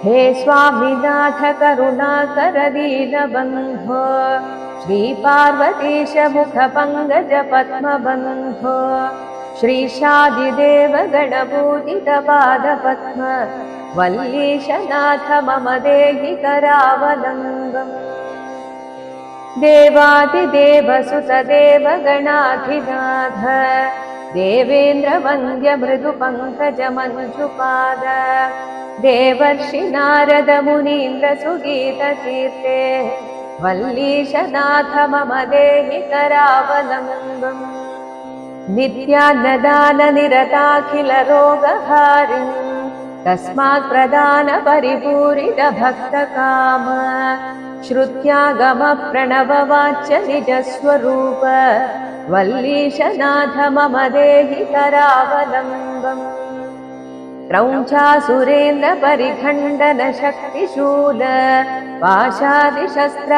हे स्वामिनाथ करुणाकर दीनबन्धो श्रीपार्वतीश मुखपङ्कज पद्मबन्धो श्रीशादिदेव गणपूजितपादपद्म वल्लीशनाथ मम देहि करावलम्बम्। देवादिदेव सुतदेव गणाधिनाथ देवेन्द्रवन्द्य मृदुपङ्कज मञ्जुपाद देवर्षि नारद मुनीन्द्र सुगीतकीर्ते वल्लीशनाथ मम देहि करावलम्बम्। नित्यान्नदान निरताखिल रोगहारिम् तस्मात् प्रदान परिपूरित भक्तकाम श्रुत्यागम प्रणववाच्य निजस्वरूप वल्लीशनाथ मम देहि करावलम्बम्। क्रौञ्चासुरेन्द्र परिखण्डन शक्तिशूल पाशादिशस्त्र